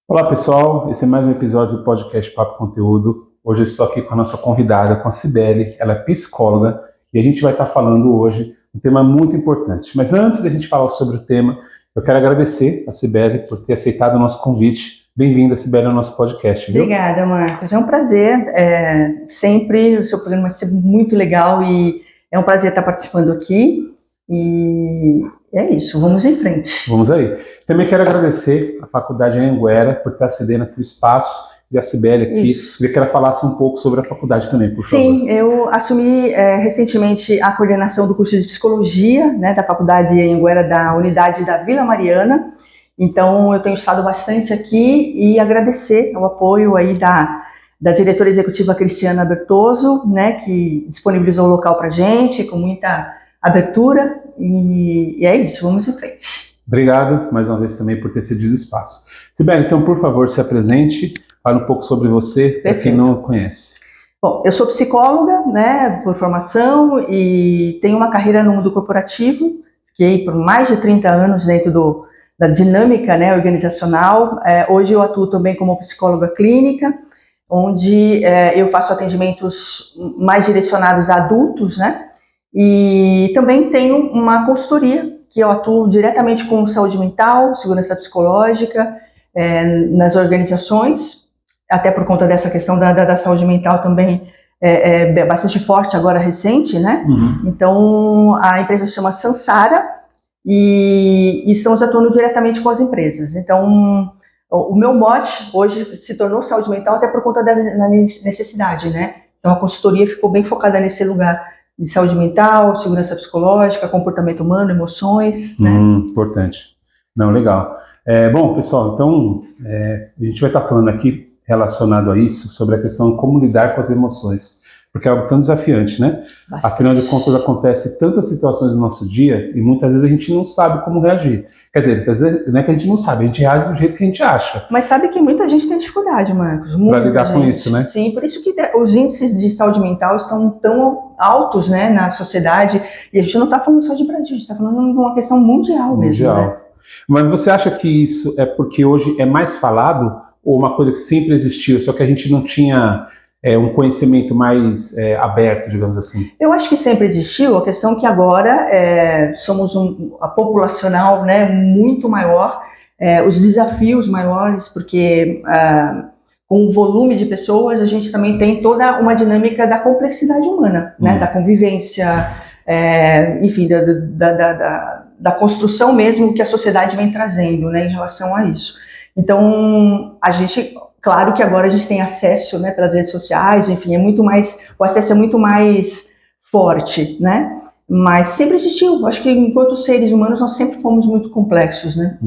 Olá pessoal, esse é mais um episódio do podcast Papo Conteúdo. Hoje eu estou aqui com a nossa convidada, com a Cibele, ela é psicóloga e a gente vai estar falando hoje um tema muito importante. Mas antes da gente falar sobre o tema, eu quero agradecer a Cibele por ter aceitado o nosso convite. Bem-vinda, Cibele, ao nosso podcast, viu? Obrigada, Marcos. É um prazer. Sempre o seu programa vai ser muito legal e é um prazer estar participando aqui. E é isso, vamos em frente. Vamos aí. Também quero agradecer à Faculdade Anhanguera por estar cedendo aqui o espaço e a Cibele aqui. Isso. Queria que ela falasse um pouco sobre a faculdade também, por favor. Sim, eu assumi recentemente a coordenação do curso de Psicologia, né, da Faculdade Anhanguera da Unidade da Vila Mariana. Então, eu tenho estado bastante aqui e agradecer o apoio aí da diretora executiva Cristiana Bertoso, né, que disponibilizou o local para a gente, com muita abertura, e é isso, vamos em frente. Obrigado, mais uma vez, também por ter cedido espaço. Cibele, então, por favor, se apresente, fale um pouco sobre você, para quem não conhece. Bom, eu sou psicóloga, né, por formação, e tenho uma carreira no mundo corporativo, fiquei por mais de 30 anos dentro da dinâmica, né, organizacional. Hoje eu atuo também como psicóloga clínica, onde eu faço atendimentos mais direcionados a adultos, né, e também tenho uma consultoria, que eu atuo diretamente com saúde mental, segurança psicológica, nas organizações, até por conta dessa questão da saúde mental também é bastante forte agora, recente, né? Uhum. Então, a empresa se chama Sansara e estamos atuando diretamente com as empresas. Então, o meu mote hoje se tornou saúde mental até por conta da necessidade, né? Então, a consultoria ficou bem focada nesse lugar de saúde mental, segurança psicológica, comportamento humano, emoções, né? Importante. Não, legal. Bom, pessoal, então, a gente vai estar falando aqui relacionado a isso, sobre a questão de como lidar com as emoções, porque é algo tão desafiante, né? Bastante. Afinal de contas, acontece tantas situações no nosso dia e muitas vezes a gente não sabe como reagir. Quer dizer, muitas vezes não é que a gente não sabe, a gente reage do jeito que a gente acha. Mas sabe que muita gente tem dificuldade, Marcos. Para lidar com isso, né? Sim, por isso que os índices de saúde mental estão tão altos, né, na sociedade. E a gente não está falando só de Brasil, a gente está falando de uma questão mundial mesmo, né? Mas você acha que isso é porque hoje é mais falado ou uma coisa que sempre existiu, só que a gente não tinha um conhecimento mais aberto, digamos assim? Eu acho que sempre existiu, a questão que agora somos a populacional, né, muito maior, os desafios maiores, porque com o volume de pessoas a gente também tem toda uma dinâmica da complexidade humana, né, da convivência, enfim, da construção mesmo que a sociedade vem trazendo, né, em relação a isso. Então, claro que agora a gente tem acesso, né, pelas redes sociais, enfim, o acesso é muito mais forte, né? Mas sempre existiu. Acho que enquanto seres humanos nós sempre fomos muito complexos, né?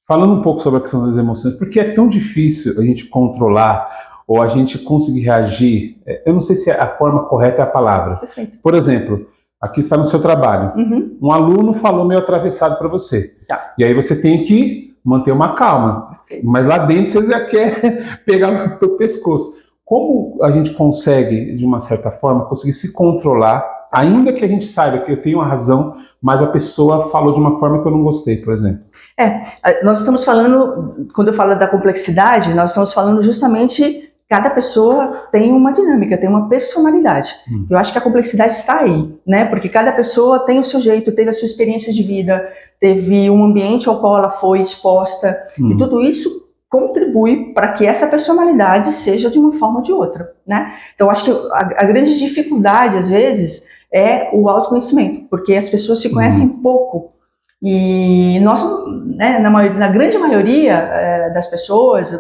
Falando um pouco sobre a questão das emoções, porque é tão difícil a gente controlar ou a gente conseguir reagir, eu não sei se a forma correta é a palavra. Perfeito. Por exemplo, aqui está no seu trabalho, um aluno falou meio atravessado para você, Tá. E aí você tem que manter uma calma, mas lá dentro você já quer pegar no pescoço. Como a gente consegue, de uma certa forma, conseguir se controlar, ainda que a gente saiba que eu tenho uma razão, mas a pessoa falou de uma forma que eu não gostei, por exemplo? Nós estamos falando, quando eu falo da complexidade, nós estamos falando justamente, cada pessoa tem uma dinâmica, tem uma personalidade. Eu acho que a complexidade está aí, né? Porque cada pessoa tem o seu jeito, teve a sua experiência de vida, teve um ambiente ao qual ela foi exposta, e tudo isso contribui para que essa personalidade seja de uma forma ou de outra, né? Então, acho que a grande dificuldade, às vezes, é o autoconhecimento, porque as pessoas se conhecem pouco. E nós, né, na grande maioria das pessoas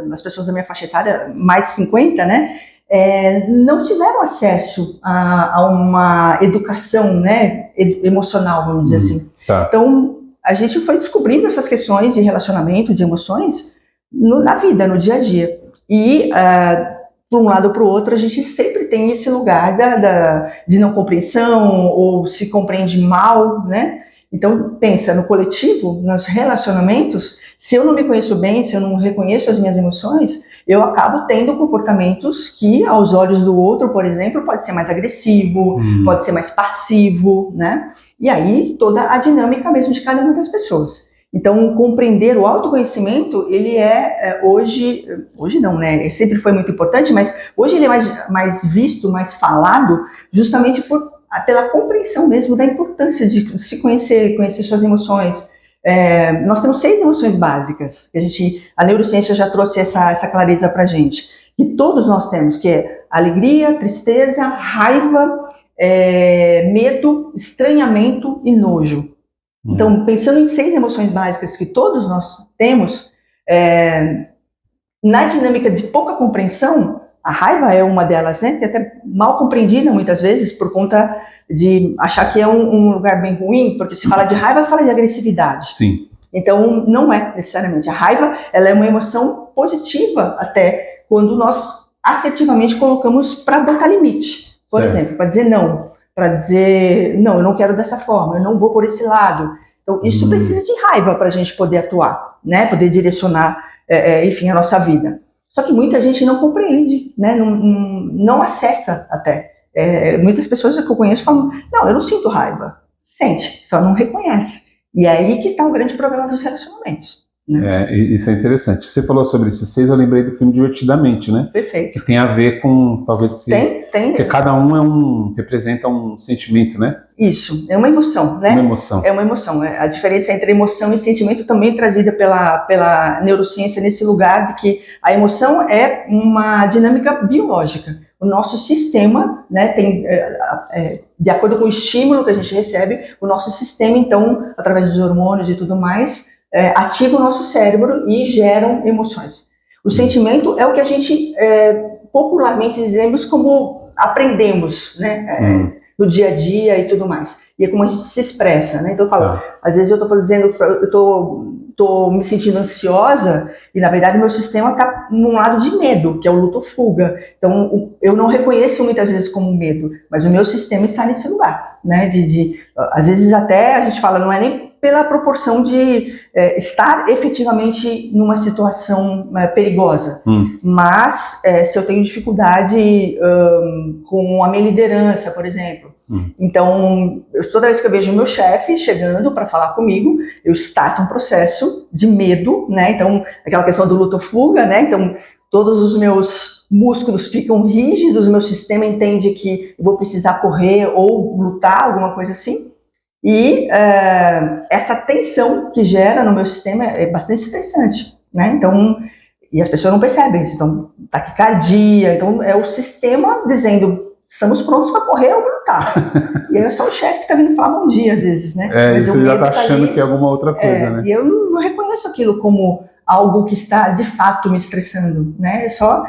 da minha faixa etária, mais de 50, né, não tiveram acesso a uma educação, né, emocional, vamos dizer assim. Tá. Então, a gente foi descobrindo essas questões de relacionamento, de emoções, na vida, no dia a dia. E, por um lado ou para o outro, a gente sempre tem esse lugar de não compreensão, ou se compreende mal, né? Então, pensa, no coletivo, nos relacionamentos, se eu não me conheço bem, se eu não reconheço as minhas emoções, eu acabo tendo comportamentos que, aos olhos do outro, por exemplo, pode ser mais agressivo, pode ser mais passivo, né? E aí, toda a dinâmica mesmo de cada uma das pessoas. Então, compreender o autoconhecimento, ele hoje não, né? Ele sempre foi muito importante, mas hoje ele é mais visto, mais falado, justamente pela compreensão mesmo da importância de se conhecer suas emoções. Nós temos 6 emoções básicas, que a neurociência já trouxe essa clareza pra gente, que todos nós temos, que é alegria, tristeza, raiva, medo, estranhamento e nojo. Então, pensando em 6 emoções básicas que todos nós temos, na dinâmica de pouca compreensão, a raiva é uma delas, né? Que é até mal compreendida muitas vezes por conta de achar que é um lugar bem ruim, porque se fala de raiva, fala de agressividade. Sim. Então, não é necessariamente. A raiva, ela é uma emoção positiva até quando nós assertivamente colocamos para botar limite. Por exemplo, para dizer não. Para dizer, não, eu não quero dessa forma, eu não vou por esse lado. Então, isso precisa de raiva para a gente poder atuar, né? Poder direcionar, enfim, a nossa vida. Só que muita gente não compreende, né? Não acessa até. Muitas pessoas que eu conheço falam, não, eu não sinto raiva. Sente, só não reconhece. E é aí que está o grande problema dos relacionamentos. Né? Isso é interessante. Você falou sobre esses 6, eu lembrei do filme Divertidamente, né? Perfeito. Que tem a ver com, talvez, Tem. Porque cada um representa um sentimento, né? Isso, é uma emoção, né? Uma emoção. É uma emoção. A diferença entre emoção e sentimento também trazida pela neurociência nesse lugar de que a emoção é uma dinâmica biológica. O nosso sistema, né, tem, de acordo com o estímulo que a gente recebe, o nosso sistema, então, através dos hormônios e tudo mais, ativa o nosso cérebro e geram emoções. O sentimento é o que a gente popularmente dizemos como aprendemos, né, no dia a dia e tudo mais. E é como a gente se expressa, né? Então eu falo, às vezes eu estou dizendo, eu estou me sentindo ansiosa e na verdade meu sistema está num lado de medo, que é o luto-fuga. Então eu não reconheço muitas vezes como medo, mas o meu sistema está nesse lugar, né? Às vezes até a gente fala, não é nem pela proporção de estar efetivamente numa situação perigosa, mas se eu tenho dificuldade com a minha liderança, por exemplo. Então, toda vez que eu vejo o meu chefe chegando para falar comigo, eu starto um processo de medo, né? Então, aquela questão do luto-fuga, né? Então, todos os meus músculos ficam rígidos, o meu sistema entende que eu vou precisar correr ou lutar, alguma coisa assim. E essa tensão que gera no meu sistema é bastante estressante, né? Então, e as pessoas não percebem isso. Então, taquicardia, então é o sistema dizendo, estamos prontos para correr ou lutar. E aí é só o chefe que está vindo falar bom dia, às vezes, né? Mas você já está achando que é alguma outra coisa, né? E eu não reconheço aquilo como algo que está, de fato, me estressando, né? Só,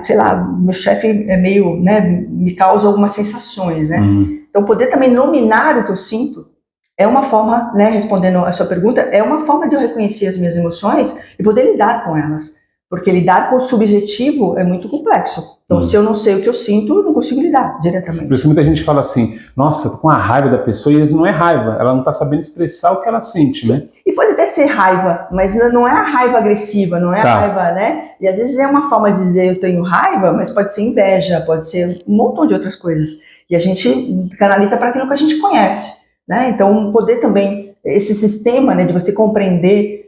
sei lá, meu chefe é meio, né, me causa algumas sensações, né? Então, poder também nominar o que eu sinto é uma forma, né, respondendo a sua pergunta, é uma forma de eu reconhecer as minhas emoções e poder lidar com elas. Porque lidar com o subjetivo é muito complexo. Então, se eu não sei o que eu sinto, eu não consigo lidar diretamente. Por isso muita gente fala assim, nossa, tô com a raiva da pessoa, e às vezes não é raiva, ela não está sabendo expressar o que ela sente, né? E pode até ser raiva, mas não é a raiva agressiva, não é a raiva, né? E às vezes é uma forma de dizer eu tenho raiva, mas pode ser inveja, pode ser um montão de outras coisas. E a gente canaliza para aquilo que a gente conhece, né? Então, poder também, esse sistema, né, de você compreender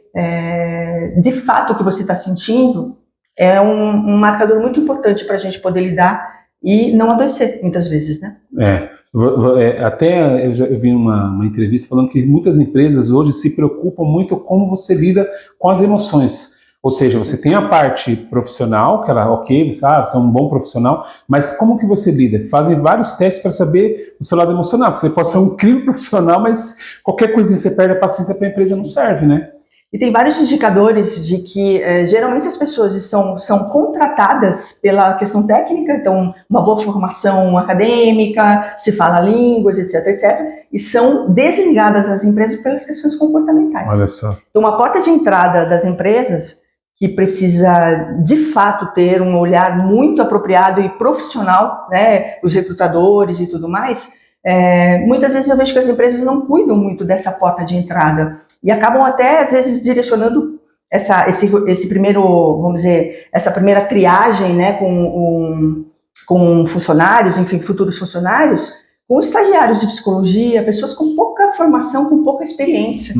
de fato o que você está sentindo, é um marcador muito importante para a gente poder lidar e não adoecer, muitas vezes, né? Até eu vi uma entrevista falando que muitas empresas hoje se preocupam muito como você lida com as emoções. Ou seja, você tem a parte profissional, que ela, ok, você é um bom profissional, mas como que você lida? Fazem vários testes para saber o seu lado emocional, porque você pode ser um incrível profissional, mas qualquer coisinha você perde a paciência para a empresa, não serve, né? E tem vários indicadores de que geralmente as pessoas são contratadas pela questão técnica, então uma boa formação acadêmica, se fala línguas, etc, etc, e são desligadas das empresas pelas questões comportamentais. Olha só. Então uma porta de entrada das empresas que precisa de fato ter um olhar muito apropriado e profissional, né, os recrutadores e tudo mais, muitas vezes eu vejo que as empresas não cuidam muito dessa porta de entrada. E acabam até, às vezes, direcionando esse primeiro, vamos dizer, essa primeira triagem, né, com funcionários, enfim, futuros funcionários, com estagiários de psicologia, pessoas com pouca pouca formação, com pouca experiência.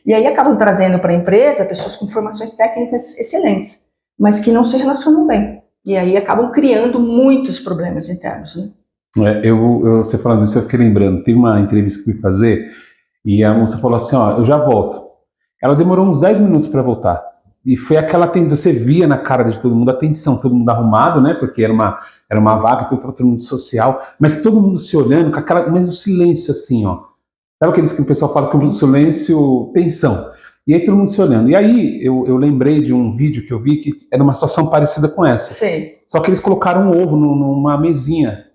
E aí acabam trazendo para a empresa pessoas com formações técnicas excelentes, mas que não se relacionam bem. E aí acabam criando muitos problemas internos, né? Você falando isso, eu fiquei lembrando, teve uma entrevista que eu fui fazer e a moça falou assim, ó, eu já volto. Ela demorou uns 10 minutos para voltar. E foi aquela tensão, você via na cara de todo mundo a tensão, todo mundo arrumado, né? Porque era uma vaga, todo mundo social, mas todo mundo se olhando com aquela, mas o silêncio assim, ó. Sabe aqueles que o pessoal fala que o silêncio, tensão. E aí todo mundo se olhando. E aí eu lembrei de um vídeo que eu vi que era uma situação parecida com essa. Sim. Só que eles colocaram um ovo numa mesinha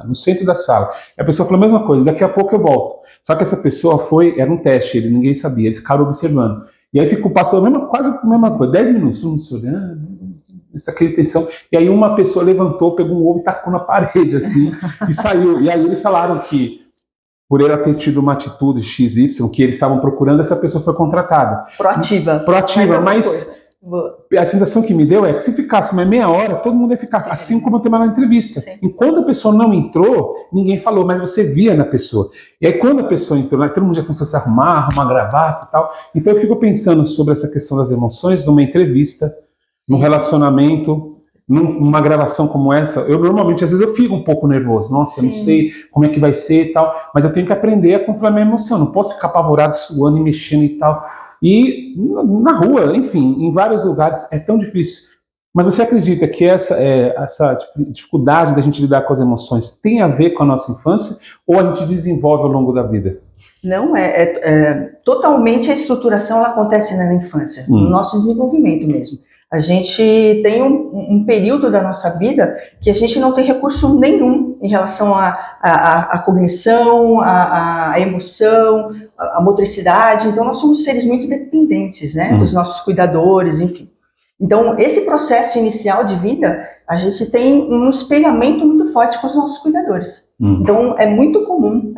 no centro da sala. E a pessoa falou a mesma coisa, daqui a pouco eu volto. Só que essa pessoa era um teste, ninguém sabia, eles ficaram observando. E aí passou quase a mesma coisa, 10 minutos, todo mundo se olhando, aquela tensão. E aí uma pessoa levantou, pegou um ovo e tacou na parede, assim, e saiu. E aí eles falaram que, por ela ter tido uma atitude XY, que eles estavam procurando, essa pessoa foi contratada. Proativa, mas a sensação que me deu é que se ficasse mais meia hora, todo mundo ia ficar, assim como eu tenho na entrevista. Sim. Enquanto a pessoa não entrou, ninguém falou, mas você via na pessoa. E aí quando a pessoa entrou, todo mundo já começou a se arrumar gravata e tal. Então eu fico pensando sobre essa questão das emoções numa entrevista, num relacionamento, numa gravação como essa. Eu normalmente, às vezes, eu fico um pouco nervoso. Nossa, eu não sei como é que vai ser e tal. Mas eu tenho que aprender a controlar minha emoção. Não posso ficar apavorado, suando e mexendo e tal. E na rua, enfim, em vários lugares é tão difícil. Mas você acredita que essa dificuldade da gente lidar com as emoções tem a ver com a nossa infância ou a gente desenvolve ao longo da vida? Não, totalmente a estruturação ela acontece na infância, no nosso desenvolvimento mesmo. A gente tem um período da nossa vida que a gente não tem recurso nenhum em relação à cognição, à emoção, à motricidade. Então, nós somos seres muito dependentes, né, dos nossos cuidadores, enfim. Então, esse processo inicial de vida, a gente tem um espelhamento muito forte com os nossos cuidadores. Então, é muito comum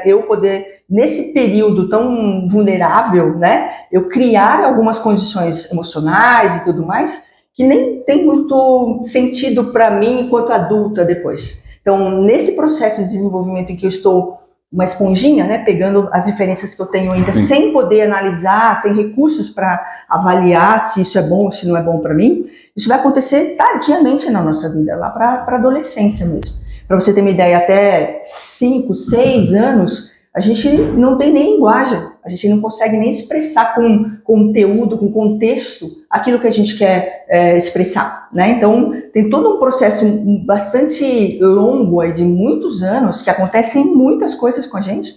eu poder, nesse período tão vulnerável, né, eu criar algumas condições emocionais e tudo mais, que nem tem muito sentido para mim enquanto adulta depois. Então, nesse processo de desenvolvimento em que eu estou uma esponjinha, né, pegando as referências que eu tenho ainda, sem poder analisar, sem recursos para avaliar se isso é bom ou se não é bom para mim, isso vai acontecer tardiamente na nossa vida, lá para a adolescência mesmo. Para você ter uma ideia, até 5, 6 anos, a gente não tem nem linguagem, a gente não consegue nem expressar com conteúdo, com contexto, aquilo que a gente quer expressar, né? Então, tem todo um processo bastante longo aí, de muitos anos, que acontecem muitas coisas com a gente,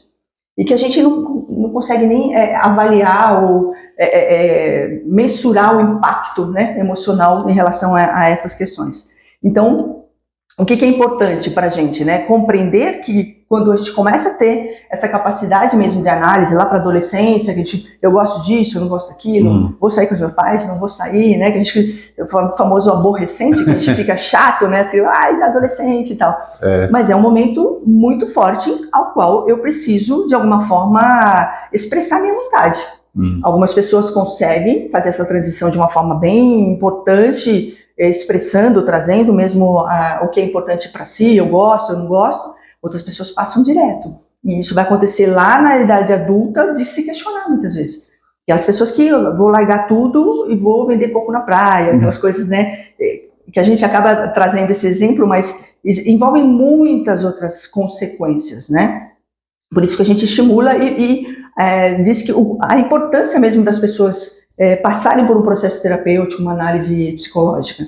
e que a gente não consegue nem avaliar ou mensurar o impacto, né, emocional em relação a essas questões. Então, o que é importante para a gente, né? Compreender que quando a gente começa a ter essa capacidade mesmo de análise lá para a adolescência, que eu gosto disso, eu não gosto daquilo, vou sair com os meus pais, não vou sair, né? Que a gente, o famoso aborrecente, que a gente fica chato, né? Assim, adolescente e tal. Mas é um momento muito forte ao qual eu preciso, de alguma forma, expressar minha vontade. Algumas pessoas conseguem fazer essa transição de uma forma bem importante, expressando, trazendo mesmo o que é importante para si, eu gosto, eu não gosto. Outras pessoas passam direto. E isso vai acontecer lá na idade adulta de se questionar muitas vezes. E as pessoas que eu vou largar tudo e vou vender coco na praia, aquelas coisas, né, que a gente acaba trazendo esse exemplo, mas envolvem muitas outras consequências, né? Por isso que a gente estimula e diz que a importância mesmo das pessoas passarem por um processo terapêutico, uma análise psicológica,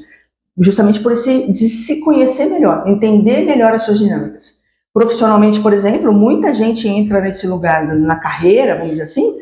justamente por de se conhecer melhor, entender melhor as suas dinâmicas. Profissionalmente, por exemplo, muita gente entra nesse lugar na carreira, vamos dizer assim,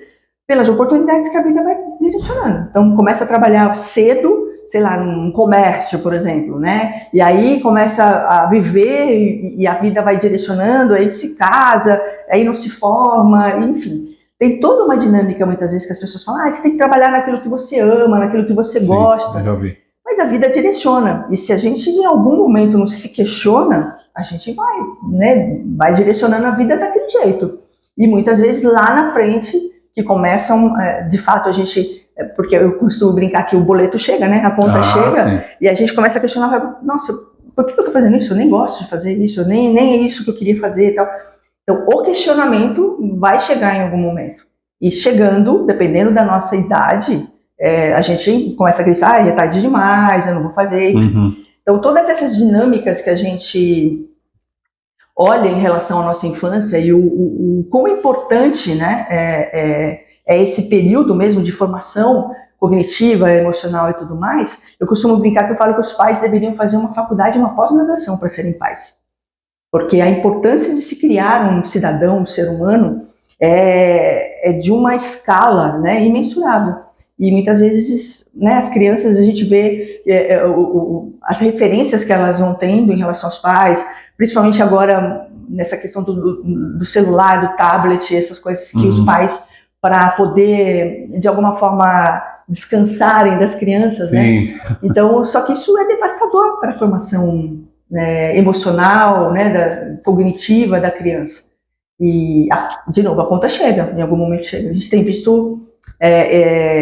pelas oportunidades que a vida vai direcionando. Então, começa a trabalhar cedo, sei lá, num comércio, por exemplo, né? E aí começa a viver e a vida vai direcionando, aí se casa, aí não se forma, enfim. Tem toda uma dinâmica, muitas vezes, que as pessoas falam, você tem que trabalhar naquilo que você ama, naquilo que você gosta. Já vi. Mas a vida direciona. E se a gente, em algum momento, não se questiona, a gente vai, né, vai direcionando a vida daquele jeito. E muitas vezes, lá na frente, que começam, de fato, a gente... Porque eu costumo brincar que o boleto chega, né? A conta chega, sim. E a gente começa a questionar, nossa, por que eu estou fazendo isso? Eu nem gosto de fazer isso, nem é isso que eu queria fazer e tal. Então, o questionamento vai chegar em algum momento. E chegando, dependendo da nossa idade, a gente começa a dizer, é tarde demais, eu não vou fazer. Então, todas essas dinâmicas que a gente olha em relação à nossa infância e o quão importante, né, é esse período mesmo de formação cognitiva, emocional e tudo mais, eu costumo brincar que eu falo que os pais deveriam fazer uma faculdade, uma pós-graduação para serem pais. Porque a importância de se criar um cidadão, um ser humano, é de uma escala, né, imensurável. E muitas vezes, né, as crianças, a gente vê as referências que elas vão tendo em relação aos pais, principalmente agora nessa questão do celular, do tablet, essas coisas que os pais, para poder, de alguma forma, descansarem das crianças, né? Então, só que isso é devastador para a formação, né, emocional, né, cognitiva da criança. E, de novo, a conta chega, em algum momento chega. A gente tem visto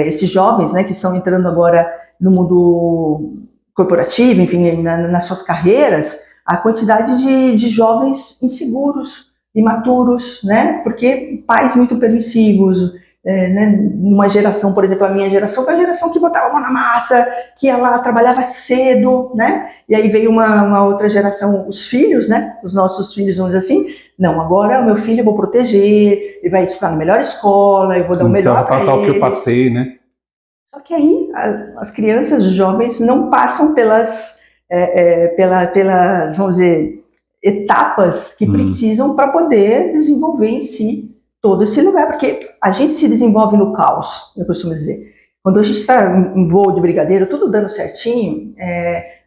esses jovens, né, que estão entrando agora no mundo corporativo, enfim, nas suas carreiras, a quantidade de jovens inseguros, imaturos, né, porque pais muito permissivos, né, uma geração, por exemplo, a minha geração foi a geração que botava a mão na massa, que ela trabalhava cedo, né, e aí veio uma outra geração, os filhos, né, os nossos filhos, vamos dizer assim, não, agora o meu filho eu vou proteger, ele vai estudar na melhor escola, eu vou dar o melhor para ele. Não passar o que eu passei, né? Só que aí as crianças, os jovens não passam pelas, vamos dizer, etapas que precisam para poder desenvolver em si todo esse lugar, porque a gente se desenvolve no caos, eu costumo dizer. Quando a gente está em voo de brigadeiro, tudo dando certinho,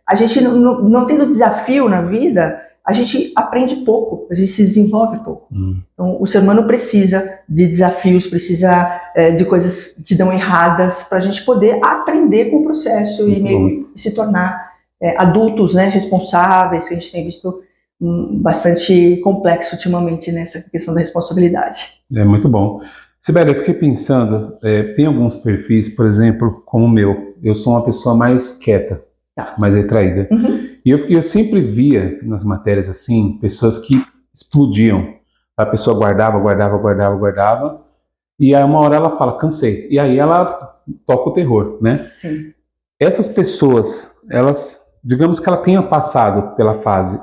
a gente não tendo desafio na vida, a gente aprende pouco, a gente se desenvolve pouco. Então, o ser humano precisa de desafios, precisa de coisas que dão erradas para a gente poder aprender com o processo e se tornar adultos, né, responsáveis, que a gente tem visto bastante complexo ultimamente nessa questão da responsabilidade. É muito bom. Sibeli, eu fiquei pensando, tem alguns perfis, por exemplo, como o meu, eu sou uma pessoa mais quieta, mais retraída. E eu sempre via nas matérias assim, pessoas que explodiam. A pessoa guardava, e aí uma hora ela fala, cansei. E aí ela toca o terror, né? Sim. Essas pessoas, elas, digamos que ela tenha passado pela fase,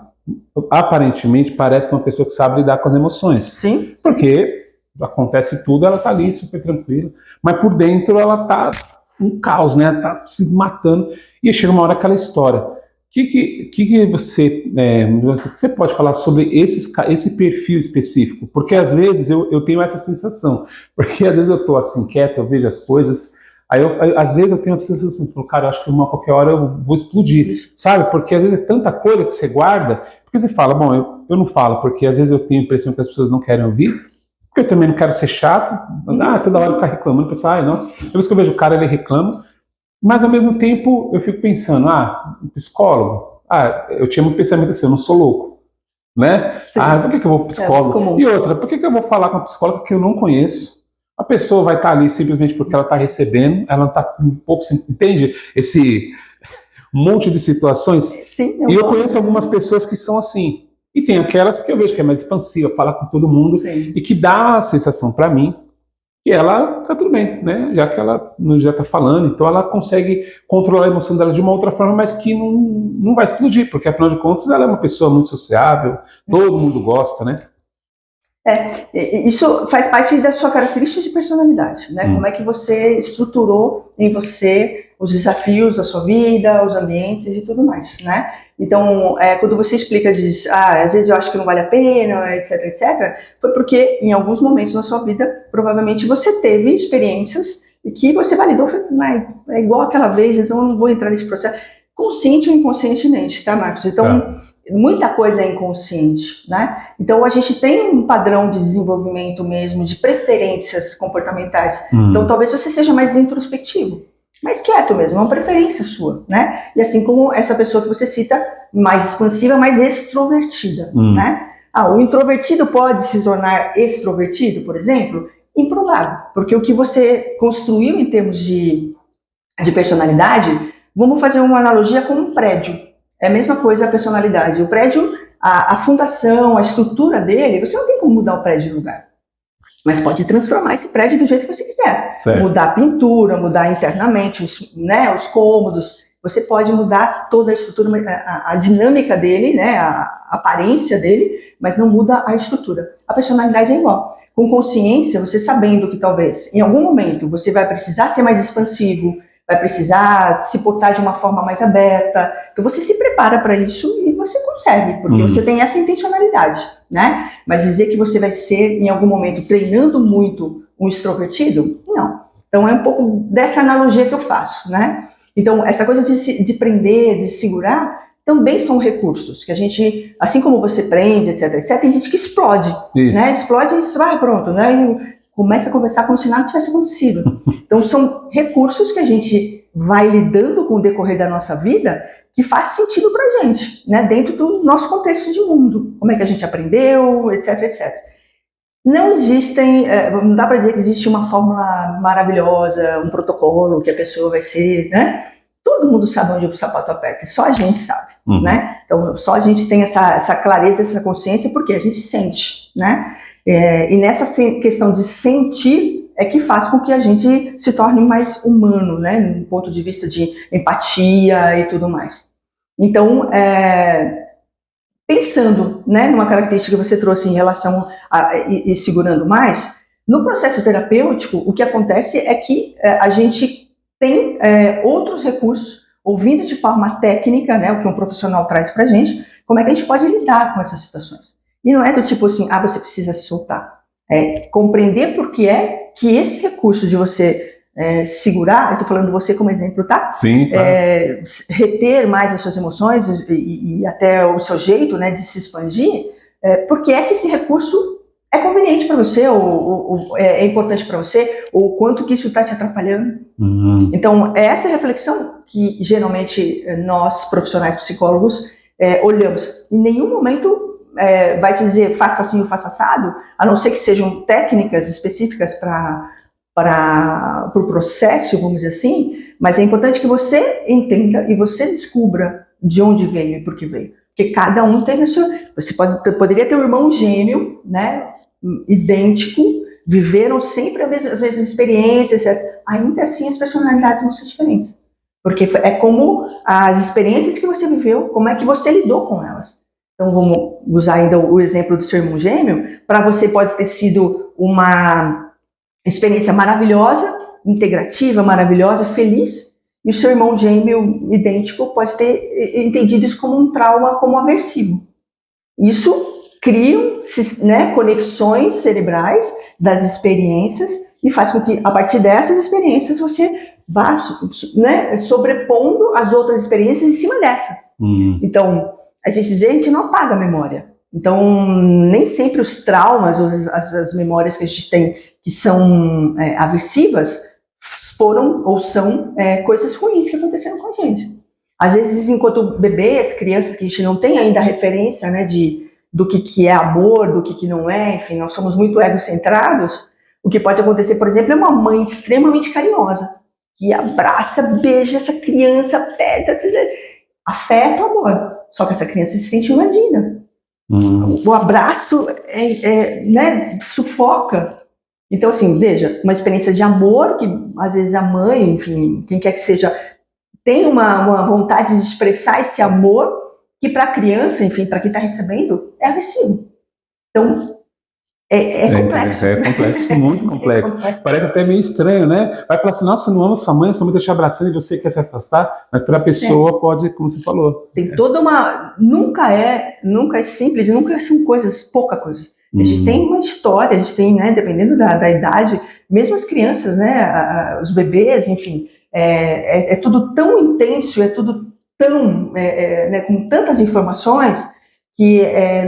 aparentemente parece que é uma pessoa que sabe lidar com as emoções. Sim. Porque acontece tudo, ela tá ali super tranquila. Mas por dentro ela tá um caos, né? Ela tá se matando. E aí chega uma hora aquela história. O que você pode falar sobre esse perfil específico? Porque às vezes eu tenho essa sensação. Porque às vezes eu tô assim, quieto, eu vejo as coisas. Às vezes eu tenho a sensação, cara, eu acho que a qualquer hora eu vou explodir, sabe? Porque às vezes é tanta coisa que você guarda, porque você fala, bom, eu não falo, porque às vezes eu tenho a impressão que as pessoas não querem ouvir, porque eu também não quero ser chato, toda hora ficar reclamando, pensar, nossa, eu vejo o cara, ele reclama, mas ao mesmo tempo eu fico pensando, um psicólogo, eu tinha um pensamento assim, eu não sou louco, né? Por que eu vou psicólogo? E outra, por que eu vou falar com uma psicóloga que eu não conheço? A pessoa vai estar ali simplesmente porque ela está recebendo, ela está um pouco, entende? Esse monte de situações. Sim, e eu conheço algumas pessoas que são assim. E tem aquelas que eu vejo que é mais expansiva, fala com todo mundo, e que dá a sensação para mim que ela tá tudo bem, né? Já que ela já está falando, então ela consegue controlar a emoção dela de uma outra forma, mas que não vai explodir, porque afinal de contas ela é uma pessoa muito sociável, todo mundo gosta, né? Isso faz parte da sua característica de personalidade, né? Como é que você estruturou em você os desafios da sua vida, os ambientes e tudo mais, né? Então, quando você explica, diz, às vezes eu acho que não vale a pena, etc, foi porque em alguns momentos na sua vida, provavelmente você teve experiências e que você validou, é igual aquela vez, então eu não vou entrar nesse processo, consciente ou inconscientemente, tá, Marcos? Então, muita coisa é inconsciente, né? Então a gente tem um padrão de desenvolvimento mesmo, de preferências comportamentais. Então talvez você seja mais introspectivo, mais quieto mesmo, é uma preferência sua, né? E assim como essa pessoa que você cita, mais expansiva, mais extrovertida, né? O introvertido pode se tornar extrovertido, por exemplo? Improvável, porque o que você construiu em termos de personalidade, vamos fazer uma analogia com um prédio. É a mesma coisa a personalidade. O prédio, a fundação, a estrutura dele, você não tem como mudar o prédio de lugar. Mas pode transformar esse prédio do jeito que você quiser. Certo. Mudar a pintura, mudar internamente os cômodos. Você pode mudar toda a estrutura, a dinâmica dele, né, a aparência dele, mas não muda a estrutura. A personalidade é igual. Com consciência, você sabendo que talvez, em algum momento, você vai precisar ser mais expansivo, vai precisar se portar de uma forma mais aberta. Então você se prepara para isso e você consegue, porque você tem essa intencionalidade, né? Mas dizer que você vai ser, em algum momento, treinando muito um extrovertido, não. Então é um pouco dessa analogia que eu faço, né? Então essa coisa de prender, de segurar, também são recursos que a gente, assim como você prende, etc, tem gente que explode, né? Explode e pronto, né? Começa a conversar como se nada tivesse acontecido. Então, são recursos que a gente vai lidando com o decorrer da nossa vida que faz sentido pra gente, né? Dentro do nosso contexto de mundo. Como é que a gente aprendeu, etc, etc. Não existem, não dá para dizer que existe uma fórmula maravilhosa, um protocolo que a pessoa vai ser, né? Todo mundo sabe onde o sapato aperta, só a gente sabe, né? Então, só a gente tem essa clareza, essa consciência, porque a gente sente, né? E nessa questão de sentir é que faz com que a gente se torne mais humano, né, do ponto de vista de empatia e tudo mais. Então, pensando, né, numa característica que você trouxe em relação e segurando mais, no processo terapêutico, o que acontece é que a gente tem outros recursos, ouvindo de forma técnica, né, o que um profissional traz pra gente, como é que a gente pode lidar com essas situações. E não é do tipo assim, você precisa se soltar. É compreender por que é que esse recurso de você segurar, eu estou falando de você como exemplo, tá? Sim, claro. Reter mais as suas emoções e até o seu jeito, né, de se expandir, porque é que esse recurso é conveniente para você, ou é importante para você, ou quanto que isso está te atrapalhando. Então, é essa reflexão que geralmente nós, profissionais psicólogos, olhamos. Em nenhum momento vai te dizer faça assim ou faça assado, a não ser que sejam técnicas específicas para o processo, vamos dizer assim, mas é importante que você entenda e você descubra de onde veio e por que veio. Porque cada um tem a sua... Você poderia ter um irmão gêmeo, né, idêntico, viveram sempre às vezes experiências, etc. Ainda assim as personalidades vão ser diferentes. Porque é como as experiências que você viveu, como é que você lidou com elas. Então, vamos usar ainda o exemplo do seu irmão gêmeo. Para você pode ter sido uma experiência maravilhosa, integrativa, maravilhosa, feliz, e o seu irmão gêmeo idêntico pode ter entendido isso como um trauma, como aversivo. Isso cria, né, conexões cerebrais das experiências e faz com que, a partir dessas experiências, você vá, né, sobrepondo as outras experiências em cima dessa. Então, a gente não apaga a memória. Então, nem sempre os traumas, as memórias que a gente tem que são aversivas, foram ou são coisas ruins que aconteceram com a gente. Às vezes, enquanto bebês, crianças que a gente não tem ainda a referência, né, do que é amor, do que não é, enfim, nós somos muito egocentrados, o que pode acontecer, por exemplo, é uma mãe extremamente carinhosa, que abraça, beija essa criança, aperta, afeta o amor. Só que essa criança se sente invadida. O abraço né, sufoca. Então, assim, veja, uma experiência de amor que, às vezes, a mãe, enfim, quem quer que seja, tem uma vontade de expressar esse amor que, para a criança, enfim, para quem está recebendo, é aversivo. Então, é complexo. É complexo, muito complexo. Parece até meio estranho, né? Vai falar assim, nossa, não amo sua mãe te abraçando e você quer se afastar, mas para a pessoa pode, como você falou. Tem toda uma... Nunca é simples, nunca são pouca coisa. A gente tem uma história, a gente tem, né, dependendo da idade, mesmo as crianças, né, os bebês, enfim, é tudo tão intenso, é tudo tão, né, com tantas informações, que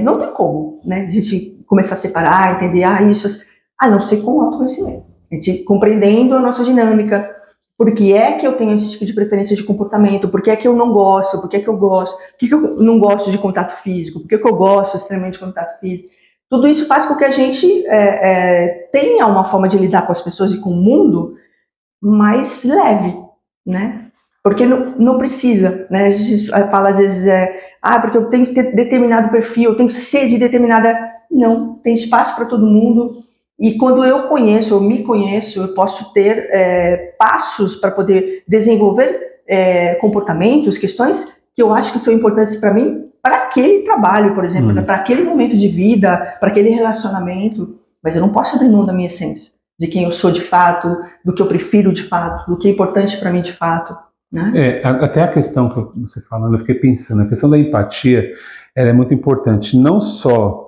não tem como, né, a gente começar a separar, entender, isso, a não ser com autoconhecimento. A gente compreendendo a nossa dinâmica, por que é que eu tenho esse tipo de preferência de comportamento, por que é que eu não gosto, por que é que eu gosto, por que eu não gosto de contato físico, por que eu gosto extremamente de contato físico. Tudo isso faz com que a gente tenha uma forma de lidar com as pessoas e com o mundo mais leve, né? Porque não precisa, né? A gente fala às vezes, porque eu tenho que ter determinado perfil, eu tenho que ser de determinada... Não, tem espaço para todo mundo. E quando eu me conheço, eu posso ter passos para poder desenvolver comportamentos, questões que eu acho que são importantes para mim, para aquele trabalho, por exemplo, para aquele momento de vida, para aquele relacionamento. Mas eu não posso abrir mão da minha essência, de quem eu sou de fato, do que eu prefiro de fato, do que é importante para mim de fato. Né? Até a questão que você falando, eu fiquei pensando, a questão da empatia, ela é muito importante, não só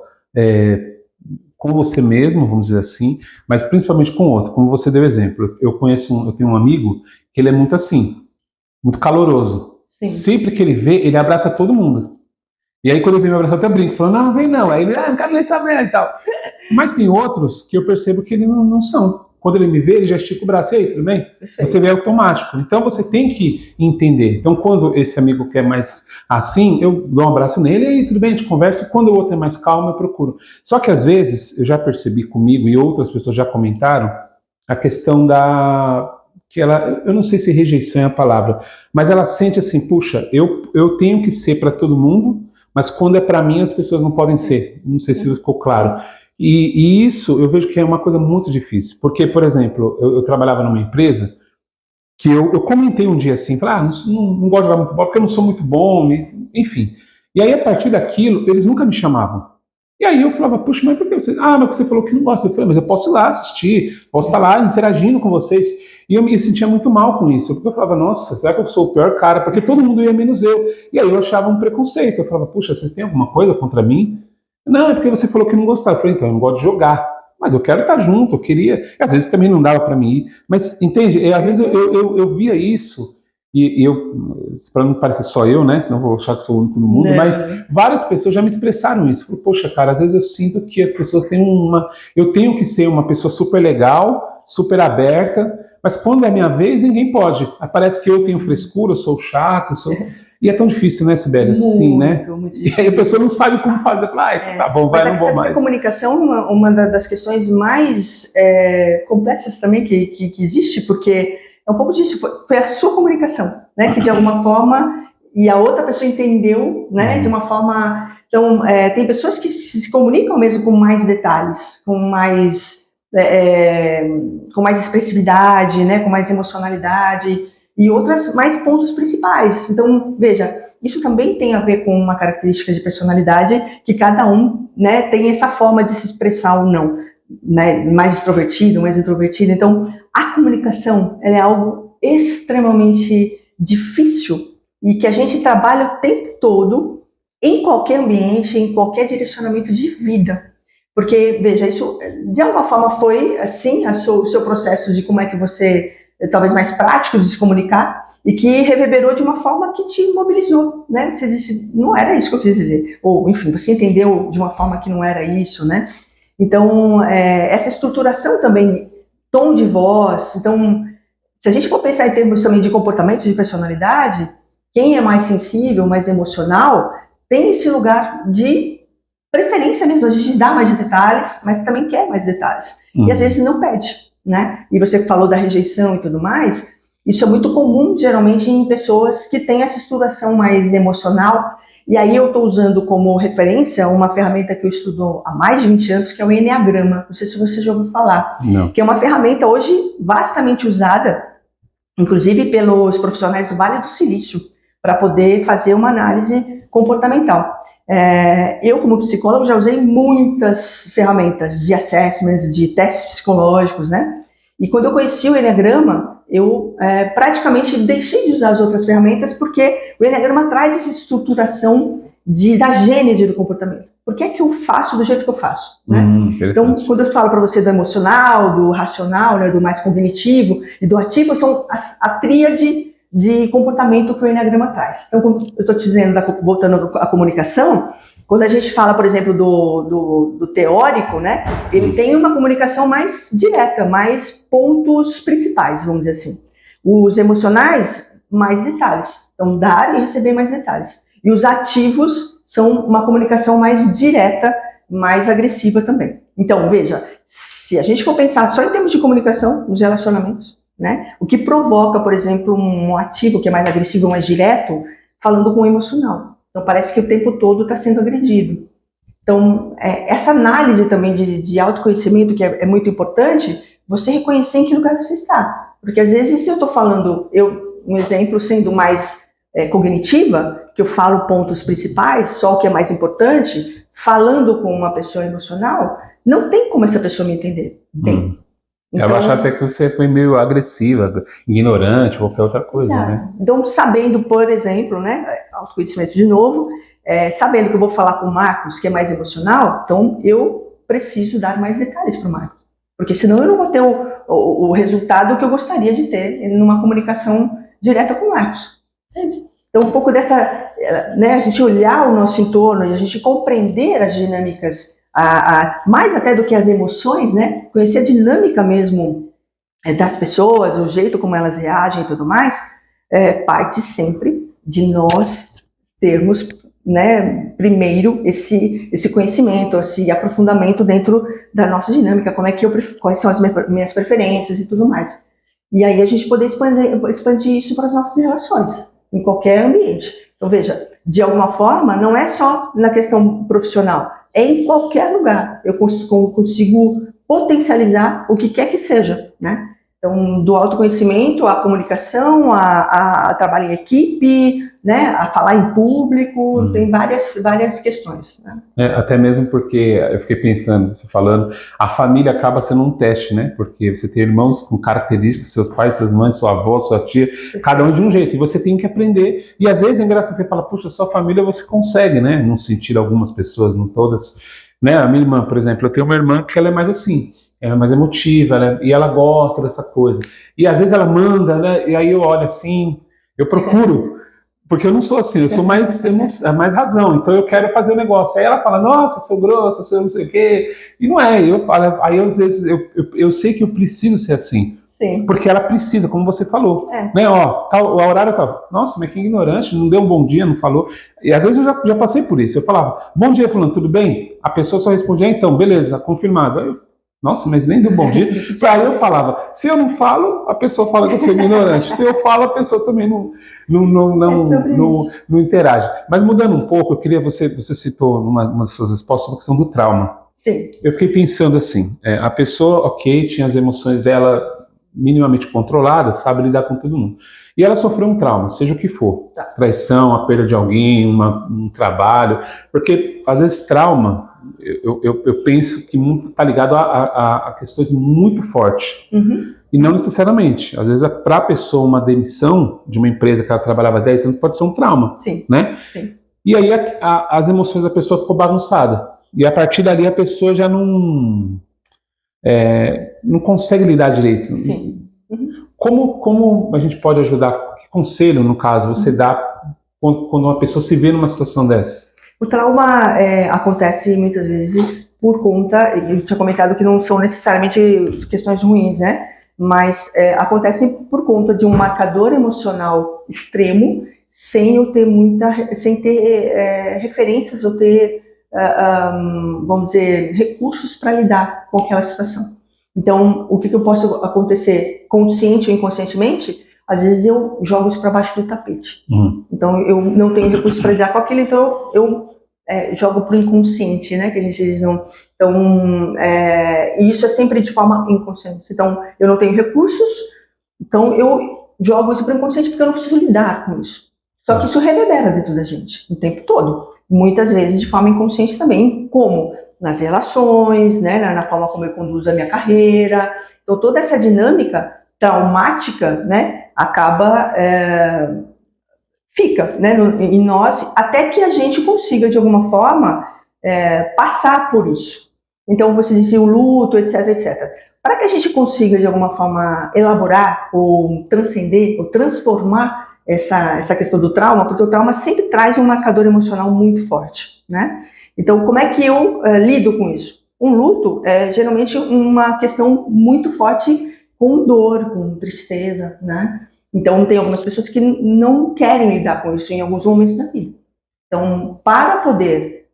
com você mesmo, vamos dizer assim, mas principalmente com o outro, como você deu exemplo. Eu tenho um amigo que ele é muito assim, muito caloroso. Sim. Sempre que ele vê, ele abraça todo mundo. E aí quando ele vem me abraçar, eu até brinco, falando, não vem não. Aí ele, não quero nem saber e tal. Mas tem outros que eu percebo que ele não são. Quando ele me vê, ele já estica o braço, e aí, tudo bem? Perfeito. Você vê automático. Então você tem que entender. Então quando esse amigo quer mais assim, eu dou um abraço nele, e aí, tudo bem, a gente conversa. Quando o outro é mais calmo, eu procuro. Só que às vezes, eu já percebi comigo, e outras pessoas já comentaram, a questão que ela, eu não sei se rejeição é a palavra, mas ela sente assim, puxa, eu tenho que ser para todo mundo, mas quando é para mim as pessoas não podem ser. Não sei se ficou claro. E isso eu vejo que é uma coisa muito difícil, porque, por exemplo, eu trabalhava numa empresa que eu comentei um dia assim, falei, não gosto de jogar muito bola porque eu não sou muito bom, enfim. E aí a partir daquilo, eles nunca me chamavam. E aí eu falava, puxa, mas por que você... mas você falou que não gosta. Eu falei, mas eu posso ir lá assistir, posso estar lá interagindo com vocês. E eu me sentia muito mal com isso, porque eu falava, nossa, será que eu sou o pior cara? Porque todo mundo ia menos eu. E aí eu achava um preconceito. Eu falava, puxa, vocês têm alguma coisa contra mim? Não, é porque você falou que não gostava. Eu falei, então, eu não gosto de jogar. Mas eu quero estar junto, eu queria... Às vezes também não dava para mim ir. Mas, entende? Às vezes eu via isso, e eu, para não parecer só eu, né? Senão eu vou achar que sou o único no mundo, mas várias pessoas já me expressaram isso. Falei, poxa, cara, às vezes eu sinto que as pessoas têm eu tenho que ser uma pessoa super legal, super aberta, mas quando é minha vez, ninguém pode. Parece que eu tenho frescura, eu sou chato, E é tão difícil, né, Sibeli? Assim, né? Muito difícil. E aí a pessoa não sabe como fazer. Tá bom, vai, não vou mais. A comunicação é uma das questões mais complexas também que existe, porque é um pouco disso, foi a sua comunicação, né? Que de alguma forma, e a outra pessoa entendeu, né? De uma forma... Então, tem pessoas que se comunicam mesmo com mais detalhes, com mais expressividade, né? Com mais emocionalidade, e outras mais pontos principais. Então, veja, isso também tem a ver com uma característica de personalidade, que cada um, né, tem essa forma de se expressar ou não, né, mais extrovertido, mais introvertido. Então, a comunicação, ela é algo extremamente difícil e que a gente trabalha o tempo todo, em qualquer ambiente, em qualquer direcionamento de vida. Porque, veja, isso de alguma forma foi, assim, o seu processo de como é que você... talvez mais prático de se comunicar, e que reverberou de uma forma que te mobilizou, né? Você disse, não era isso que eu quis dizer, ou enfim, você entendeu de uma forma que não era isso, né? Então, essa estruturação também, tom de voz, então, se a gente for pensar em termos também de comportamento, de personalidade, quem é mais sensível, mais emocional, tem esse lugar de preferência mesmo, a gente dá mais detalhes, mas também quer mais detalhes, e às vezes não pede. Né? E você falou da rejeição e tudo mais, isso é muito comum, geralmente, em pessoas que têm essa estruturação mais emocional, e aí eu estou usando como referência uma ferramenta que eu estudo há mais de 20 anos, que é o Enneagrama, não sei se você já ouviu falar, que é uma ferramenta hoje vastamente usada, inclusive pelos profissionais do Vale do Silício, para poder fazer uma análise comportamental. Eu, como psicólogo, já usei muitas ferramentas de assessments, de testes psicológicos, né? E quando eu conheci o Enneagrama, eu praticamente deixei de usar as outras ferramentas, porque o Enneagrama traz essa estruturação da gênese do comportamento. Por que é que eu faço do jeito que eu faço? Né? Então, quando eu falo para você do emocional, do racional, né, do mais cognitivo e do ativo, são a tríade de comportamento que o Enneagrama traz. Então, quando eu estou te dizendo, voltando à comunicação, quando a gente fala, por exemplo, do teórico, né, ele tem uma comunicação mais direta, mais pontos principais, vamos dizer assim. Os emocionais, mais detalhes. Então, dar e receber mais detalhes. E os ativos são uma comunicação mais direta, mais agressiva também. Então, veja, se a gente for pensar só em termos de comunicação, nos relacionamentos, né? O que provoca, por exemplo, um ativo que é mais agressivo, mais direto, falando com o emocional. Então parece que o tempo todo está sendo agredido. Então, essa análise também de autoconhecimento, que é muito importante, você reconhecer em que lugar você está. Porque às vezes, se eu estou falando, um exemplo sendo mais cognitiva, que eu falo pontos principais, só o que é mais importante, falando com uma pessoa emocional, não tem como essa pessoa me entender. Tem. Então, ela acha até que você foi meio agressiva, ignorante, qualquer outra coisa, exato, né? Então, sabendo, por exemplo, né, autoconhecimento de novo, sabendo que eu vou falar com o Marcos, que é mais emocional, então eu preciso dar mais detalhes para o Marcos. Porque senão eu não vou ter o resultado que eu gostaria de ter numa comunicação direta com o Marcos. Então, um pouco dessa, né, a gente olhar o nosso entorno e a gente compreender as dinâmicas, mais até do que as emoções, né, conhecer a dinâmica mesmo das pessoas, o jeito como elas reagem e tudo mais, parte sempre de nós termos, né, primeiro esse conhecimento, esse aprofundamento dentro da nossa dinâmica, quais são as minhas preferências e tudo mais. E aí a gente poder expandir isso para as nossas relações, em qualquer ambiente. Então veja, de alguma forma, não é só na questão profissional, é em qualquer lugar. Eu consigo potencializar o que quer que seja, né? Então, do autoconhecimento, à comunicação, a trabalho em equipe, né, a falar em público, tem várias questões. Né? Até mesmo porque, eu fiquei pensando, você falando, a família acaba sendo um teste, né? Porque você tem irmãos com características, seus pais, suas mães, sua avó, sua tia, cada um de um jeito, e você tem que aprender. E às vezes é engraçado, você fala, puxa, sua família você consegue, né? Não sentir algumas pessoas, não todas. Né? A minha irmã, por exemplo, eu tenho uma irmã que ela é mais assim, ela é mais emotiva, e ela gosta dessa coisa. E às vezes ela manda, né? E aí eu olho assim, eu procuro, porque eu não sou assim, eu sou mais razão, então eu quero fazer o negócio. Aí ela fala, nossa, sou grossa, sou não sei o quê. E não é, eu falo, aí às vezes eu sei que eu preciso ser assim. Sim. Porque ela precisa, como você falou. Né? Ó, o horário tá. Nossa, mas que ignorante, não deu um bom dia, não falou. E às vezes eu já passei por isso. Eu falava, bom dia, fulano, tudo bem? A pessoa só respondia, então, beleza, confirmado. Aí eu, nossa, mas nem deu bom dia. Aí eu falava, se eu não falo, a pessoa fala que eu sou ignorante. Se eu falo, a pessoa também não interage. Mas mudando um pouco, eu queria, você citou numa das suas respostas a questão do trauma. Sim. Eu fiquei pensando assim, a pessoa, ok, tinha as emoções dela minimamente controladas, sabe lidar com todo mundo. E ela sofreu um trauma, seja o que for. Traição, a perda de alguém, um trabalho. Porque, às vezes, trauma, eu penso que está ligado a questões muito fortes. E não necessariamente. Às vezes, para a pessoa, uma demissão de uma empresa que ela trabalhava 10 anos pode ser um trauma. Sim. Né? Sim. E aí, as emoções da pessoa ficou bagunçada. E a partir dali, a pessoa já não consegue lidar direito. Sim. Como a gente pode ajudar? Que conselho, no caso, você dá quando uma pessoa se vê numa situação dessa? O trauma acontece muitas vezes por conta, eu tinha comentado que não são necessariamente questões ruins, né? Mas acontece por conta de um marcador emocional extremo, sem ter referências ou ter, vamos dizer, recursos para lidar com aquela situação. Então, o que posso acontecer consciente ou inconscientemente? Às vezes eu jogo isso para baixo do tapete. Então, eu não tenho recursos para lidar com aquilo, então eu jogo para o inconsciente, né? Que a gente diz não. Então, isso é sempre de forma inconsciente. Então, eu não tenho recursos, então eu jogo isso para o inconsciente porque eu não preciso lidar com isso. Só que isso reverbera dentro da gente o tempo todo. Muitas vezes de forma inconsciente também, como nas relações, né, na forma como eu conduzo a minha carreira. Então, toda essa dinâmica traumática, né, acaba, fica, né, em nós, até que a gente consiga, de alguma forma, passar por isso. Então, você disse o luto, etc, etc. Para que a gente consiga, de alguma forma, elaborar ou transcender, ou transformar essa questão do trauma, porque o trauma sempre traz um marcador emocional muito forte, né? Então, como é que eu lido com isso? Um luto é geralmente uma questão muito forte com dor, com tristeza, né? Então, tem algumas pessoas que não querem lidar com isso em alguns momentos da vida. Então, para poder,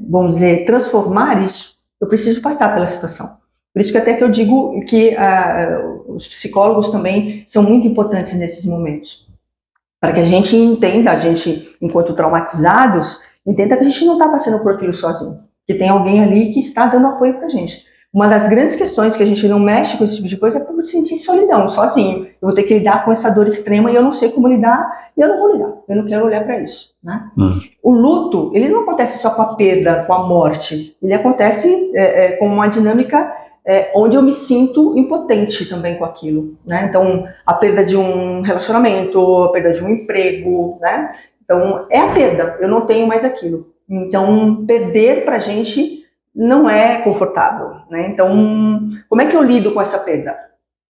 vamos dizer, transformar isso, eu preciso passar pela situação. Por isso que até que eu digo que os psicólogos também são muito importantes nesses momentos. Para que a gente entenda, a gente, enquanto traumatizados, entenda que a gente não está passando por aquilo sozinho. Que tem alguém ali que está dando apoio para a gente. Uma das grandes questões que a gente não mexe com esse tipo de coisa é por sentir solidão, sozinho. Eu vou ter que lidar com essa dor extrema e eu não sei como lidar, e eu não vou lidar. Eu não quero olhar para isso, né? O luto, ele não acontece só com a perda, com a morte. Ele acontece com uma dinâmica onde eu me sinto impotente também com aquilo, né? Então, a perda de um relacionamento, a perda de um emprego, né? Então, é a perda, eu não tenho mais aquilo. Então, perder pra gente não é confortável, né? Então, como é que eu lido com essa perda?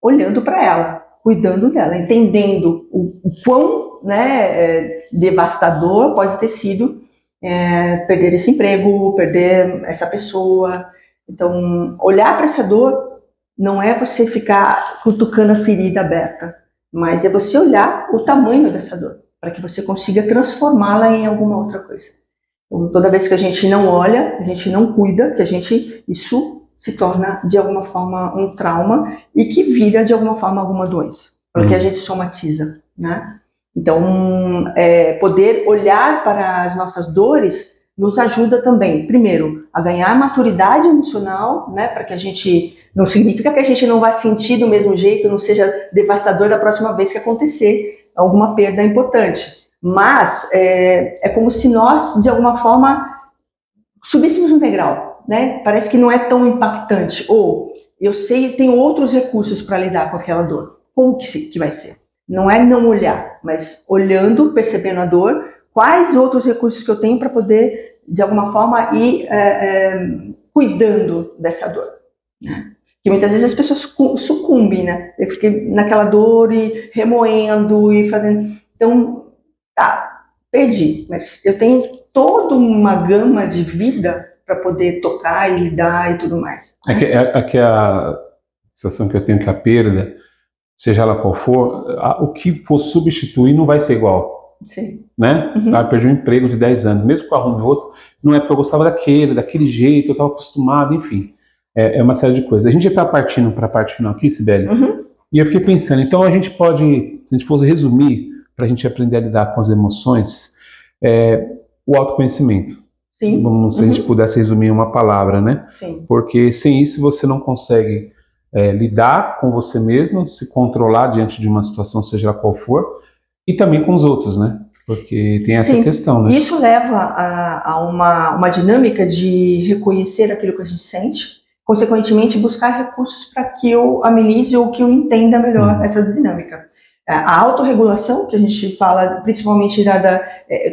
Olhando para ela, cuidando dela, entendendo o quão, né, devastador pode ter sido perder esse emprego, perder essa pessoa. Então, olhar para essa dor não é você ficar cutucando a ferida aberta, mas é você olhar o tamanho dessa dor, para que você consiga transformá-la em alguma outra coisa. Então, toda vez que a gente não olha, a gente não cuida, isso se torna de alguma forma um trauma e que vira de alguma forma alguma doença, porque a gente somatiza, né? Então, poder olhar para as nossas dores nos ajuda também, primeiro, a ganhar maturidade emocional, né? Para que a gente, não significa que a gente não vá sentir do mesmo jeito, não seja devastador da próxima vez que acontecer alguma perda importante. Mas é como se nós, de alguma forma, subíssemos um degrau, né? Parece que não é tão impactante. Ou eu sei, tenho outros recursos para lidar com aquela dor. Como que vai ser? Não é não olhar, mas olhando, percebendo a dor, quais outros recursos que eu tenho para poder, de alguma forma, ir cuidando dessa dor, né? Que muitas vezes as pessoas sucumbem, né? Eu fiquei naquela dor e remoendo e fazendo... Então, tá, perdi, mas eu tenho toda uma gama de vida para poder tocar e lidar e tudo mais. É que a sensação que eu tenho que a perda, seja ela qual for, o que for substituir não vai ser igual. Sim. Né? Eu perdi um emprego de 10 anos, mesmo que eu arrume outro, não é porque eu gostava daquele jeito, eu estava acostumado, enfim. É uma série de coisas. A gente já está partindo para a parte final aqui, Sibeli, e eu fiquei pensando, então a gente pode, se a gente fosse resumir, para a gente aprender a lidar com as emoções, o autoconhecimento. Sim. Se a gente pudesse resumir em uma palavra, né? Sim. Porque sem isso você não consegue lidar com você mesmo, se controlar diante de uma situação, seja ela qual for, e também com os outros, né? Porque tem essa questão, né? Isso leva a uma dinâmica de reconhecer aquilo que a gente sente, consequentemente buscar recursos para que eu amenize ou que eu entenda melhor essa dinâmica. A autorregulação, que a gente fala, principalmente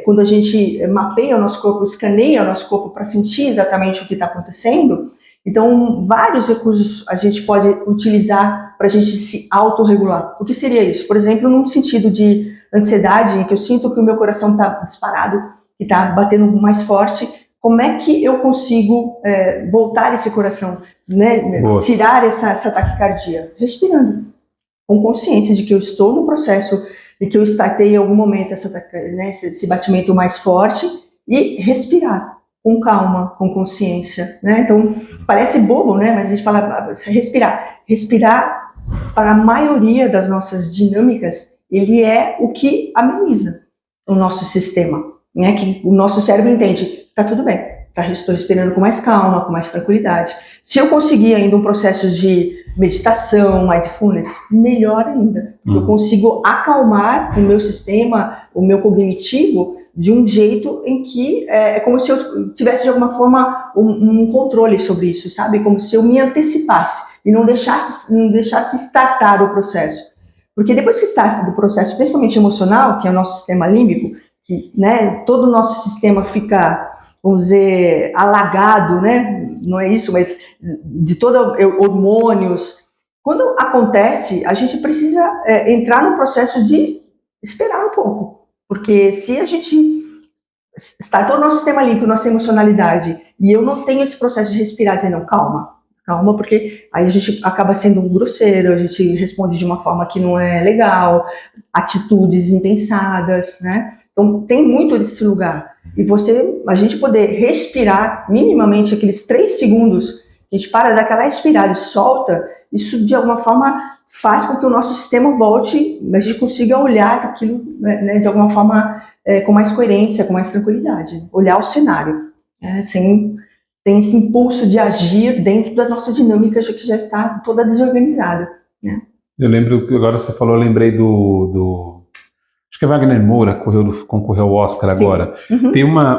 quando a gente mapeia o nosso corpo, escaneia o nosso corpo para sentir exatamente o que está acontecendo. Então, vários recursos a gente pode utilizar para a gente se autorregular. O que seria isso? Por exemplo, num sentido de ansiedade, em que eu sinto que o meu coração está disparado, que está batendo mais forte, como é que eu consigo voltar esse coração, né? Tirar essa taquicardia? Respirando, com consciência de que eu estou no processo e que eu startei em algum momento esse batimento mais forte, e respirar com calma, com consciência, né? Então, parece bobo, né? Mas a gente fala respirar. Respirar, para a maioria das nossas dinâmicas, ele é o que ameniza o nosso sistema, né? Que o nosso cérebro entende, tá tudo bem, estou respirando com mais calma, com mais tranquilidade. Se eu conseguir ainda um processo de meditação, mindfulness, melhor ainda. Eu consigo acalmar o meu sistema, o meu cognitivo, de um jeito em que é como se eu tivesse de alguma forma um controle sobre isso, sabe? Como se eu me antecipasse e não deixasse startar o processo. Porque depois que starta o processo, principalmente emocional, que é o nosso sistema límbico, que, né, todo o nosso sistema fica, vamos dizer, alagado, né? Não é isso, mas de todos hormônios. Quando acontece, a gente precisa entrar no processo de esperar um pouco. Porque se a gente startou o nosso sistema límpico, nossa emocionalidade, e eu não tenho esse processo de respirar, dizer, não, calma, porque aí a gente acaba sendo um grosseiro, a gente responde de uma forma que não é legal, atitudes impensadas, né? Então tem muito desse lugar. E a gente poder respirar minimamente aqueles 3 segundos a gente para daquela respirada e solta, isso de alguma forma faz com que o nosso sistema volte, a gente consiga olhar aquilo, né, de alguma forma com mais coerência, com mais tranquilidade, olhar o cenário, tem esse impulso de agir dentro da nossa dinâmica que já está toda desorganizada, né? Eu lembro que agora você falou, eu lembrei acho que é Wagner Moura, concorreu ao Oscar agora. Uhum.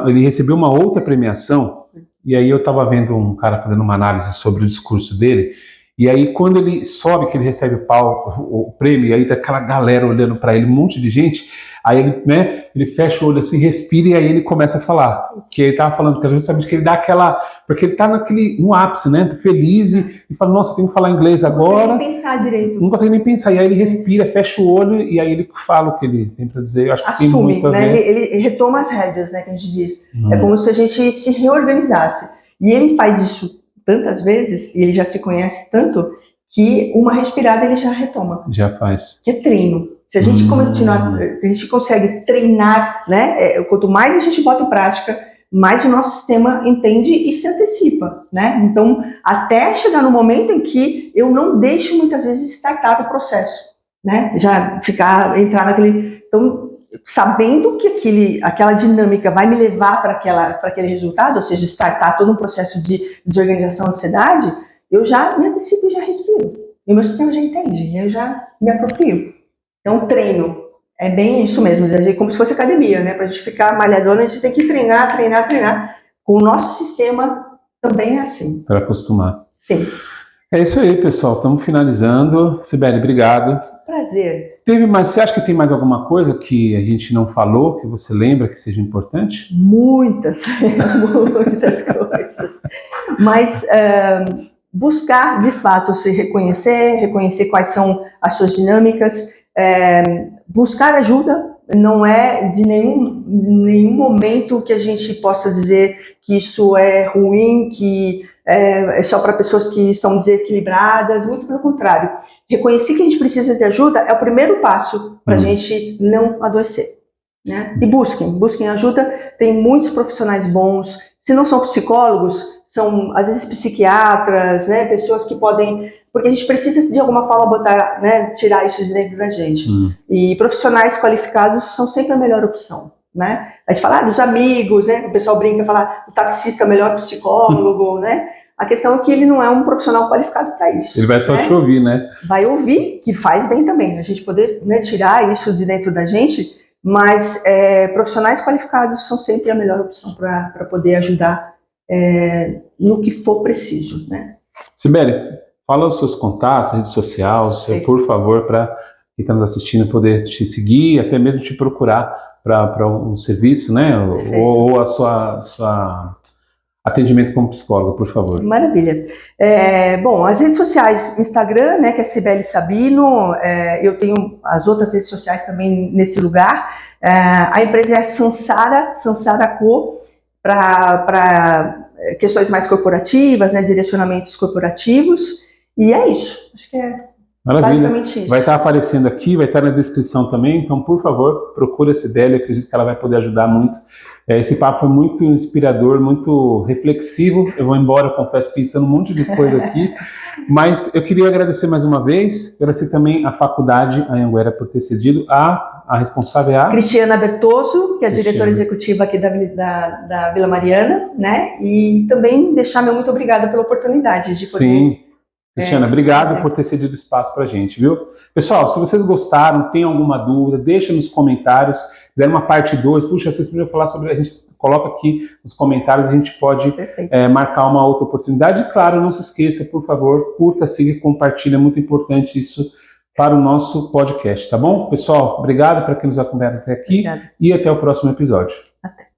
Ele recebeu uma outra premiação, e aí eu estava vendo um cara fazendo uma análise sobre o discurso dele, e aí quando ele sobe, que ele recebe o prêmio, e aí daquela galera olhando para ele, um monte de gente, aí ele, né, ele fecha o olho assim, respira, e aí ele começa a falar, que ele estava falando, que é justamente que ele dá aquela, porque ele está no ápice, né, feliz, e fala, nossa, eu tenho que falar inglês agora. Não consegue nem pensar direito. Não consegue nem pensar, e aí ele respira, fecha o olho, e aí ele fala o que ele tem para dizer. Eu acho que assume, tem muito a ver. Né? Ele retoma as rédeas, né, que a gente diz. É como se a gente se reorganizasse. E ele faz isso tantas vezes, e ele já se conhece tanto, que uma respirada ele já retoma. Já faz. Que é treino. Se a gente continuar, a gente consegue treinar, né? Quanto mais a gente bota em prática, mais o nosso sistema entende e se antecipa, né? Então, até chegar no momento em que eu não deixo muitas vezes startar o processo, né? Já entrar naquele... Então, sabendo que aquela dinâmica vai me levar para aquele resultado, ou seja, startar todo um processo de desorganização e ansiedade, eu já me antecipo e já respiro. E o meu sistema já entende, eu já me aproprio. Então, treino é bem isso mesmo, como se fosse academia, né? Para a gente ficar malhadona, a gente tem que treinar. Com o nosso sistema também é assim. Para acostumar. Sim. É isso aí, pessoal. Estamos finalizando. Sibeli, obrigado. Prazer. Você acha que tem mais alguma coisa que a gente não falou, que você lembra que seja importante? Muitas coisas. Mas buscar, de fato, se reconhecer quais são as suas dinâmicas, buscar ajuda. Não é de nenhum momento que a gente possa dizer que isso é ruim, que é só para pessoas que estão desequilibradas, muito pelo contrário. Reconhecer que a gente precisa de ajuda é o primeiro passo para a gente não adoecer, né? E busquem ajuda, tem muitos profissionais bons, se não são psicólogos, são às vezes psiquiatras, né? Pessoas que podem... Porque a gente precisa, de alguma forma, botar, né, tirar isso de dentro da gente. E profissionais qualificados são sempre a melhor opção, né? A gente fala dos amigos, né? O pessoal brinca, fala o taxista é o melhor psicólogo, né? A questão é que ele não é um profissional qualificado para isso. Ele vai só te ouvir, né? Vai ouvir, que faz bem também. A gente poder, né, tirar isso de dentro da gente, mas profissionais qualificados são sempre a melhor opção para poder ajudar no que for preciso, né? Sibeli, fala os seus contatos, redes sociais, por favor, para quem está nos assistindo poder te seguir, até mesmo te procurar para um serviço, né? Ou a sua atendimento como psicóloga, por favor. Maravilha. Bom, as redes sociais, Instagram, né, que é Sibeli Sabino, eu tenho as outras redes sociais também nesse lugar. A empresa é Sansara Co, para questões mais corporativas, né, direcionamentos corporativos. E é isso, acho que Maravilha. Basicamente isso. Vai estar aparecendo aqui, vai estar na descrição também, então, por favor, procure a Sibeli, eu acredito que ela vai poder ajudar muito. Esse papo foi muito inspirador, muito reflexivo. Eu vou embora, confesso, pensando um monte de coisa aqui, mas eu queria agradecer mais uma vez, agradecer também a faculdade Anhanguera por ter cedido, a responsável é a Cristiana Bertoso, que é a diretora executiva aqui da Vila Mariana, né? E também deixar meu muito obrigada pela oportunidade de poder... Sim. Cristiana, obrigado por ter cedido espaço para a gente, viu? Pessoal, se vocês gostaram, tem alguma dúvida, deixa nos comentários. Fizeram uma parte 2, puxa, vocês podiam falar sobre... A gente coloca aqui nos comentários, a gente pode marcar uma outra oportunidade. E claro, não se esqueça, por favor, curta, siga e compartilha. É muito importante isso para o nosso podcast, tá bom? Pessoal, obrigado para quem nos acompanha até aqui. Obrigada. E até o próximo episódio. Até.